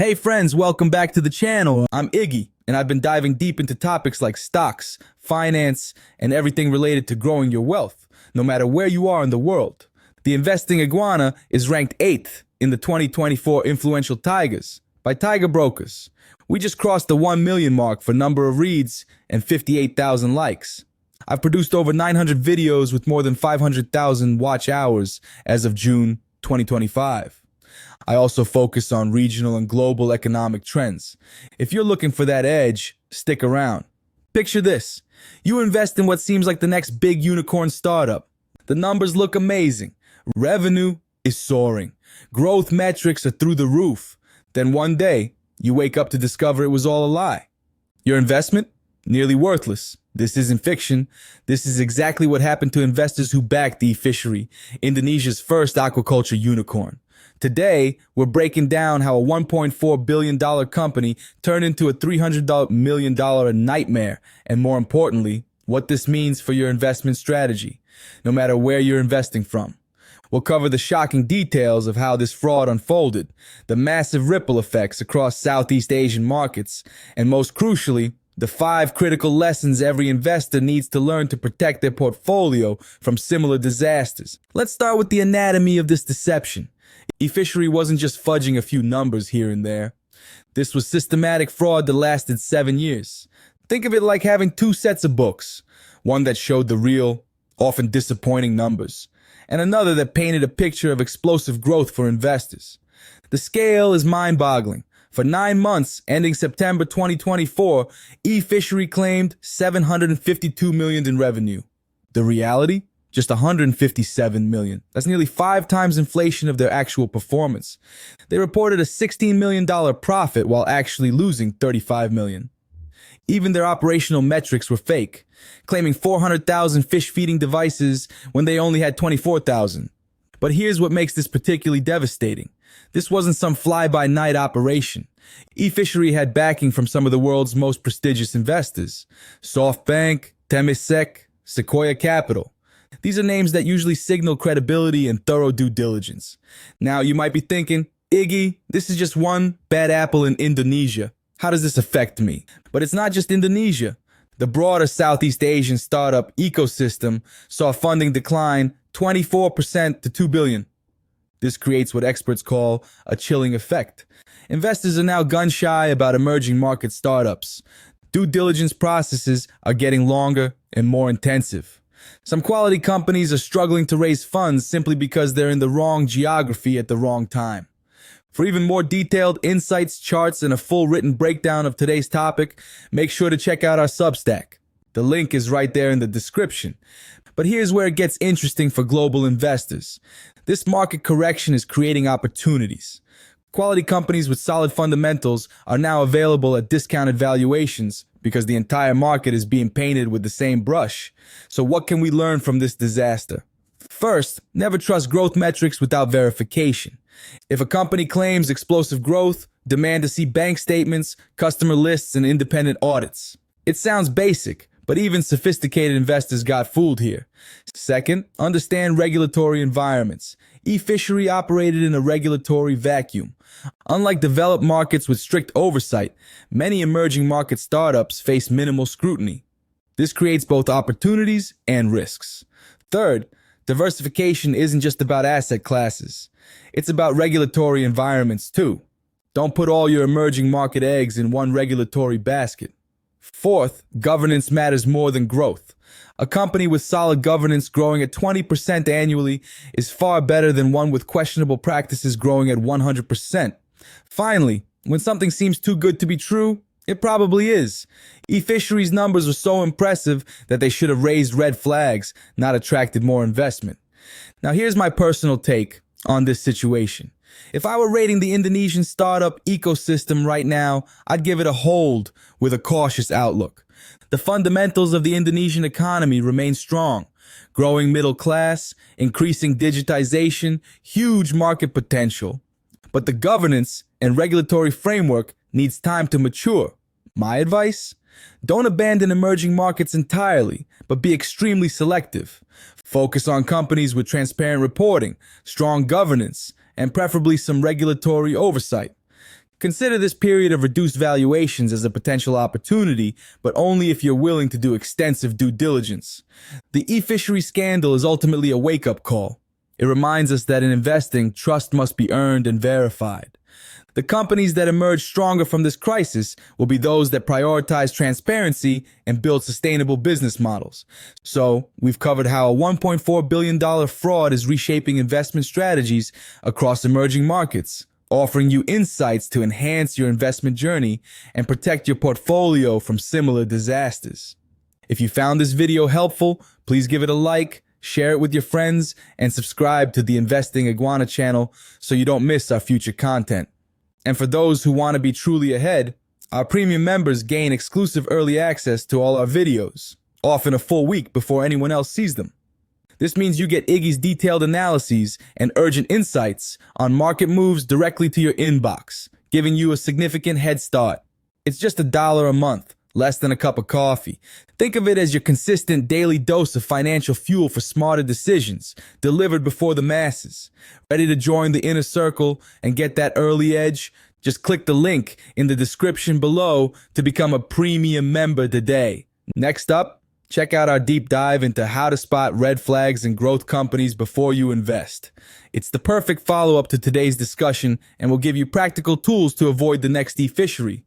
Hey friends, welcome back to the channel. I'm Iggy, and I've been diving deep into topics like stocks, finance, and everything related to growing your wealth, no matter where you are in the world. The Investing Iguana is ranked 8th in the 2024 Influential Tigers by Tiger Brokers. We just crossed the 1 million mark for number of reads and 58,000 likes. I've produced over 900 videos with more than 500,000 watch hours as of June 2025. I also focus on regional and global economic trends. If you're looking for that edge, stick around. Picture this. You invest in what seems like the next big unicorn startup. The numbers look amazing. Revenue is soaring. Growth metrics are through the roof. Then one day, you wake up to discover it was all a lie. Your investment? Nearly worthless. This isn't fiction. This is exactly what happened to investors who backed the eFishery, Indonesia's first aquaculture unicorn. Today, we're breaking down how a $1.4 billion company turned into a $300 million nightmare, and more importantly, what this means for your investment strategy, no matter where you're investing from. We'll cover the shocking details of how this fraud unfolded, the massive ripple effects across Southeast Asian markets, and most crucially, the 5 critical lessons every investor needs to learn to protect their portfolio from similar disasters. Let's start with the anatomy of this deception. eFishery wasn't just fudging a few numbers here and there. This was systematic fraud that lasted 7 years. Think of it like having 2 sets of books, one that showed the real, often disappointing numbers, and another that painted a picture of explosive growth for investors. The scale is mind-boggling. For 9 months, ending September 2024, eFishery claimed $752 million in revenue. The reality? Just $157 million. That's nearly 5 times inflation of their actual performance. They reported a $16 million profit while actually losing $35 million. Even their operational metrics were fake, claiming 400,000 fish feeding devices when they only had 24,000. But here's what makes this particularly devastating. This wasn't some fly-by-night operation. eFishery had backing from some of the world's most prestigious investors: SoftBank, amidst, Sequoia Capital. These are names that usually signal credibility and thorough due diligence. Now, you might be thinking, Iggy, this is just one bad apple in Indonesia. How does this affect me? But it's not just Indonesia. The broader Southeast Asian startup ecosystem saw funding decline 24% to $2 billion. This creates what experts call a chilling effect. Investors are now gun-shy about emerging market startups. Due diligence processes are getting longer and more intensive. Some quality companies are struggling to raise funds simply because they're in the wrong geography at the wrong time. For even more detailed insights, charts, and a full written breakdown of today's topic, make sure to check out our Substack. The link is right there in the description. But here's where it gets interesting for global investors. This market correction is creating opportunities. Quality companies with solid fundamentals are now available at discounted valuations because the entire market is being painted with the same brush. So what can we learn from this disaster? First, never trust growth metrics without verification. If a company claims explosive growth, demand to see bank statements, customer lists, and independent audits. It sounds basic, but even sophisticated investors got fooled here. Second, understand regulatory environments. eFishery operated in a regulatory vacuum. Unlike developed markets with strict oversight, many emerging market startups face minimal scrutiny. This creates both opportunities and risks. Third, diversification isn't just about asset classes. It's about regulatory environments too. Don't put all your emerging market eggs in one regulatory basket. Fourth, governance matters more than growth. A company with solid governance growing at 20% annually is far better than one with questionable practices growing at 100%. Finally, when something seems too good to be true, it probably is. eFishery's numbers are so impressive that they should have raised red flags, not attracted more investment. Now here's my personal take on this situation. If I were rating the Indonesian startup ecosystem right now, I'd give it a hold with a cautious outlook. The fundamentals of the Indonesian economy remain strong. Growing middle class, increasing digitization, huge market potential. But the governance and regulatory framework needs time to mature. My advice? Don't abandon emerging markets entirely, but be extremely selective. Focus on companies with transparent reporting, strong governance, and preferably some regulatory oversight. Consider this period of reduced valuations as a potential opportunity, but only if you're willing to do extensive due diligence. The eFishery scandal is ultimately a wake-up call. It reminds us that in investing, trust must be earned and verified. The companies that emerge stronger from this crisis will be those that prioritize transparency and build sustainable business models. So, we've covered how a $1.4 billion fraud is reshaping investment strategies across emerging markets, offering you insights to enhance your investment journey and protect your portfolio from similar disasters. If you found this video helpful, please give it a like, share it with your friends, and subscribe to the Investing Iguana channel so you don't miss our future content. And for those who want to be truly ahead, our premium members gain exclusive early access to all our videos, often a full week before anyone else sees them. This means you get Iggy's detailed analyses and urgent insights on market moves directly to your inbox, giving you a significant head start. It's just $1 a month, less than a cup of coffee. Think of it as your consistent daily dose of financial fuel for smarter decisions, delivered before the masses. Ready to join the inner circle and get that early edge? Just click the link in the description below to become a premium member today. Next up, check out our deep dive into how to spot red flags in growth companies before you invest. It's the perfect follow-up to today's discussion and will give you practical tools to avoid the next eFishery.